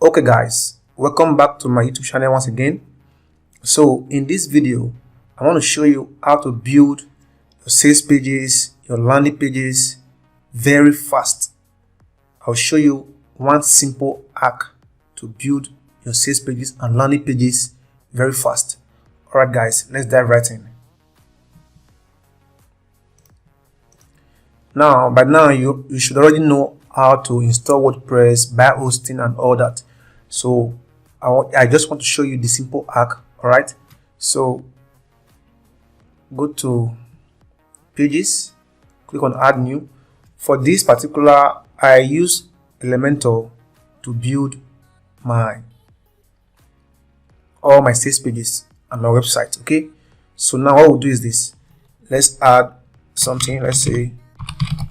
Okay guys, welcome back to my YouTube channel once again. So in this video, I want to show you how to build your sales pages, your landing pages very fast. I'll show you one simple hack to build your sales pages and landing pages very fast. Alright guys, let's dive right in. Now, by now you should already know how to install WordPress, buy hosting and all that. So I just want to show you the simple hack. All right, so go to pages, click on add new. For this particular, I use Elementor to build all my sales pages and my website. Okay, so now what we'll do is this. Let's add something. Let's say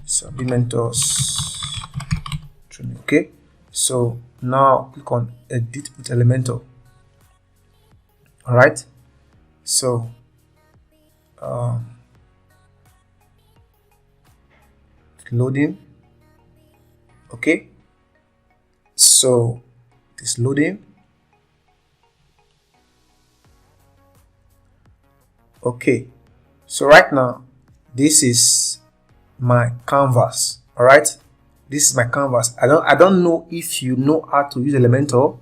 Elementor's training. Okay, so now click on edit with Elementor. All right, so loading. Okay, so it is loading. Okay, so right now this is my canvas. All right, this is my canvas. I don't know if you know how to use Elementor.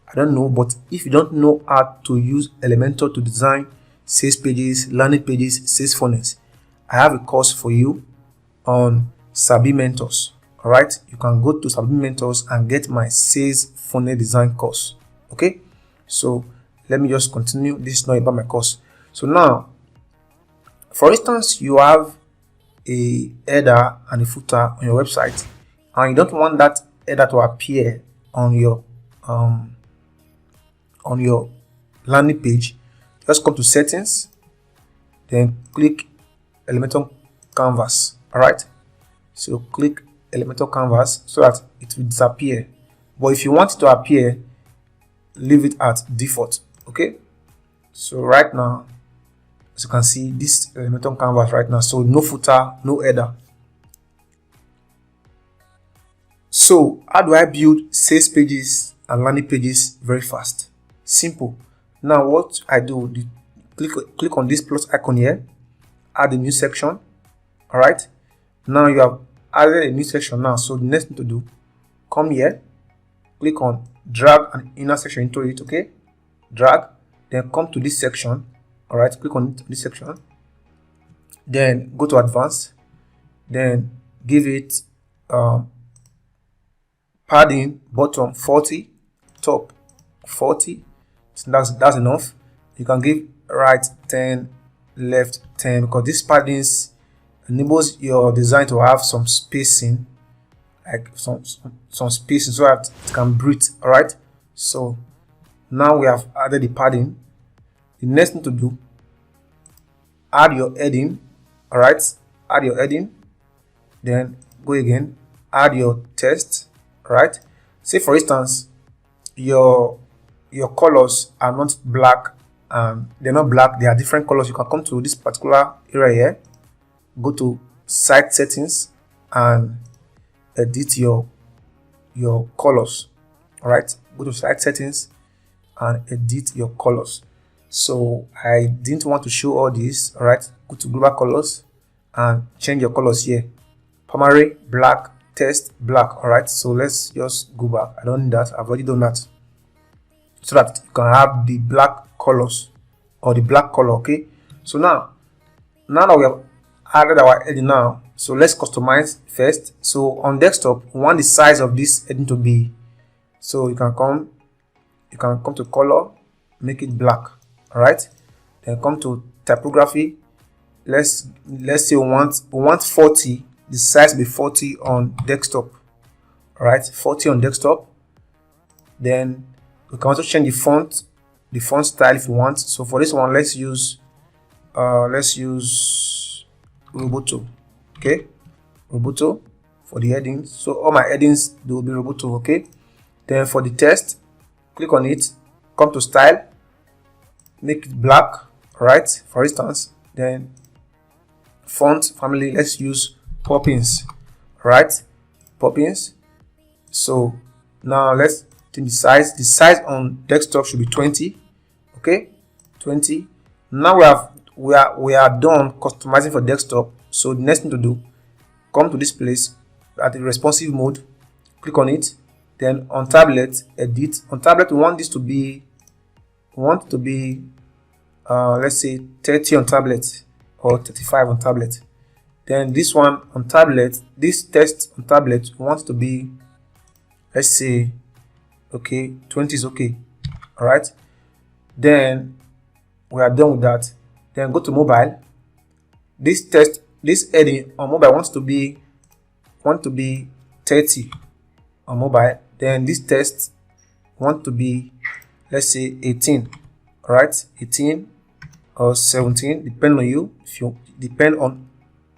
I don't know, but if you don't know how to use Elementor to design sales pages, landing pages, sales funnels, I have a course for you on Sabi Mentors. All right, you can go to Sabi Mentors and get my sales funnel design course. Okay, so let me just continue. This is not about my course. So now, for instance, you have a header and a footer on your website, and you don't want that header to appear on your landing page. Just come to settings, then click Elementor canvas. All right, so click Elementor canvas so that it will disappear, but if you want it to appear, leave it at default. Okay, so right now, as you can see, this Elementor canvas right now, so no footer, no header. So how do I build sales pages and landing pages very fast? Simple. Now what I do, click on this plus icon here, add a new section. All right, now you have added a new section. Now, so the next thing to do, come here, click on drag an inner section into it. Okay, drag, then come to this section. All right, click on this section, then go to advanced, then give it padding bottom 40, top 40. So that's enough. You can give right 10, left 10, because this padding enables your design to have some spacing, like some spacing, so that it can breathe. All right, so now we have added the padding. The next thing to do, add your heading. All right, add your heading, then go again, add your text. All right, say for instance your colors are not black, they're not black, they are different colors. You can come to this particular area here, go to site settings and edit your colors. All right, go to site settings and edit your colors. So I didn't want to show all this. All right, go to global colors and change your colors here. Primary black, text black. All right, so let's just go back. I don't need that, I've already done that, so that you can have the black colors or the black color. Okay, so now that we have added our heading now, so let's customize first. So on desktop, we want the size of this heading to be, so you can come to color, make it black. All right, then come to typography. Let's say we want 40, the size be 40 on desktop. All right, 40 on desktop. Then we can also change the font style if you want. So for this one, let's use Roboto. Okay, Roboto for the headings. So all my headings, they will be Roboto. Okay, then for the text, click on it, come to style, make it black. All right, for instance, then font family, let's use Poppins, right? Poppins. So now let's change the size. The size on desktop should be 20. Okay, 20. Now we are done customizing for desktop. So the next thing to do, come to this place at the responsive mode, click on it, then on tablet, edit. On tablet, we want this to be, let's say 30 on tablet or 35 on tablet. Then this one on tablet, this text on tablet, we want it to be, let's say, okay, 20 is okay. All right. Then we are done with that. Then go to mobile. This text, this heading on mobile wants to be 30 on mobile. Then this text want to be, let's say 18. All right, 18 or 17, depend on you. If you depend on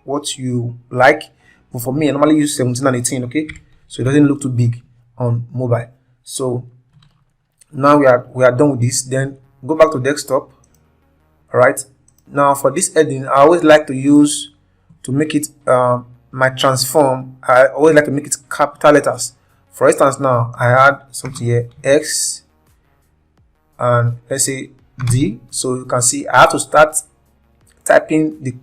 what you like, but for me, I normally use 17 and 18. Okay, so it doesn't look too big on mobile. So now we are done with this. Then go back to desktop. All right, now for this heading, I always like to use, to make it my transform, I always like to make it capital letters. For instance, now I add something here, X and let's say D. So you can see I have to start typing the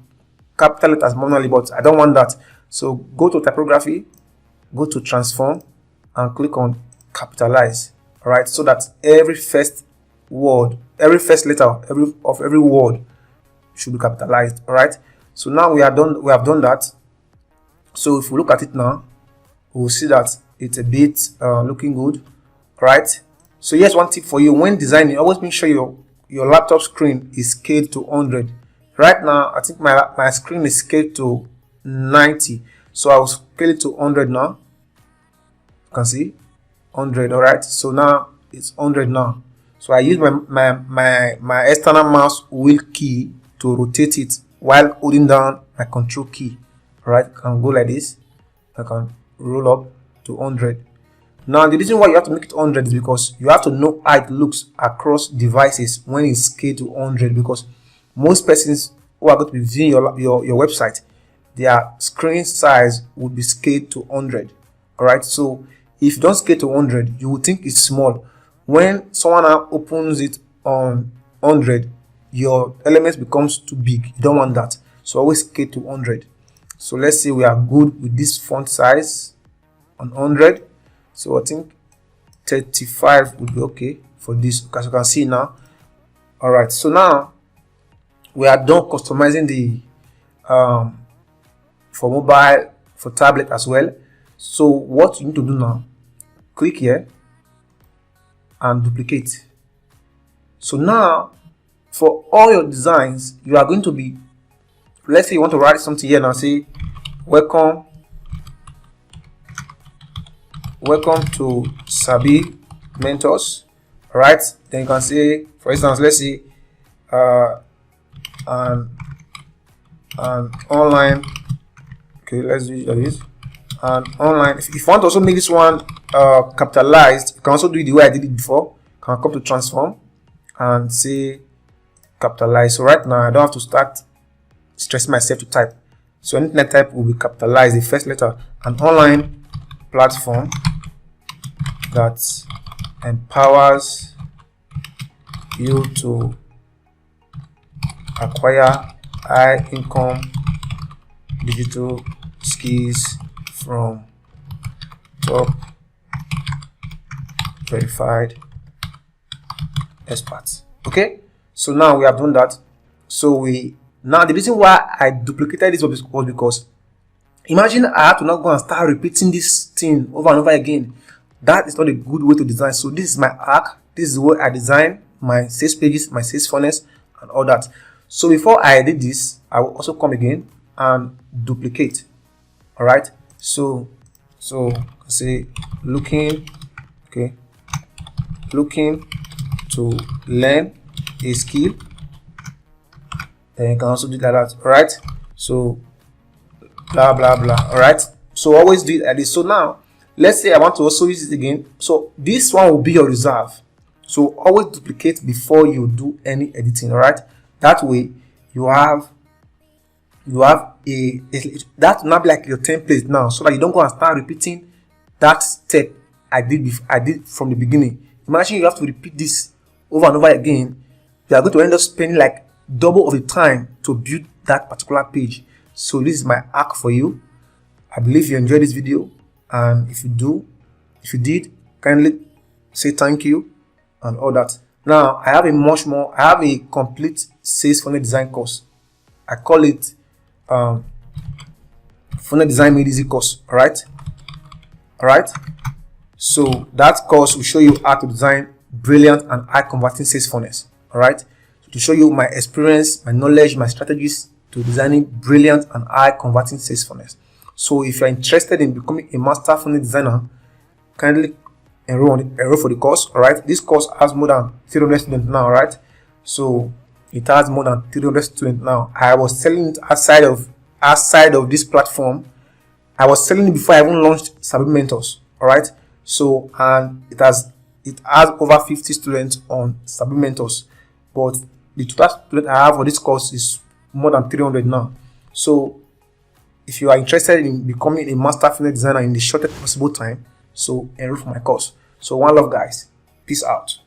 capital letters manually, but I don't want that. So go to typography, go to transform and click on capitalize. All right, so that every first word, every first letter of every word should be capitalized. All right, so now we have done that. So if we look at it now, we'll see that it's a bit looking good. All right, so here's one tip for you: when designing, always make sure your laptop screen is scaled to 100. Right now I think my screen is scaled to 90, so I'll scale it to 100 now. You can see 100. All right, so now it's 100 now. So I use my external mouse wheel key to rotate it while holding down my control key. All right, I can go like this. I can roll up to 100. Now the reason why you have to make it 100 is because you have to know how it looks across devices when it's scaled to 100, because most persons who are going to be viewing your website, their screen size would be scaled to 100. All right, so if you don't scale to 100, you would think it's small. When someone opens it on 100, your elements becomes too big. You don't want that, so always scale to 100. So let's say we are good with this font size on 100. So I think 35 would be okay for this, as you can see now. All right, so now we are done customizing the for mobile, for tablet as well. So what you need to do now, click here and duplicate. So now for all your designs, you are going to be, let's say you want to write something here now, say welcome to Sabi Mentors. All right, then you can say, for instance, let's say an online, okay, let's do this, and online. If you want to also make this one capitalized, you can also do it the way I did it before. You can come to transform and say capitalize. So right now I don't have to start stressing myself to type, so anything I type will be capitalized, the first letter. An online platform that empowers you to acquire high income digital skills from top verified experts. Okay, so now we have done that. So now the reason why I duplicated this was because imagine I have to not go and start repeating this thing over and over again. That is not a good way to design. So this is my arc. This is where I design my sales pages, my sales funnels, and all that. So before I did this, I will also come again and duplicate. All right. So say looking to learn a skill. Then you can also do like that. All right. So blah blah blah. All right, so always do it like this. So now let's say I want to also use it again. So this one will be your reserve. So always duplicate before you do any editing. All right, that way you have you have that will not be like your template now, so that you don't go and start repeating that step I did from the beginning. Imagine you have to repeat this over and over again. You are going to end up spending like double of the time to build that particular page. So this is my hack for you. I believe you enjoyed this video, and if you did, kindly say thank you and all that. Now I have a complete sales funnel design course. I call it funnel design made easy course. All right. So that course will show you how to design brilliant and high converting sales funnels. All right. So to show you my experience, my knowledge, my strategies to designing brilliant and high converting sales funnels. So if you're interested in becoming a master funnel designer, kindly enroll for the course. All right. This course has more than 300 students now. All right. So it has more than 300 students now. I was selling it outside of this platform. I was selling it before I even launched Sabi Mentors. All right. So, and it has over 50 students on Sabi Mentors, but the total student I have for this course is more than 300 now. So if you are interested in becoming a master funnel designer in the shortest possible time, so enroll for my course. So one love, guys. Peace out.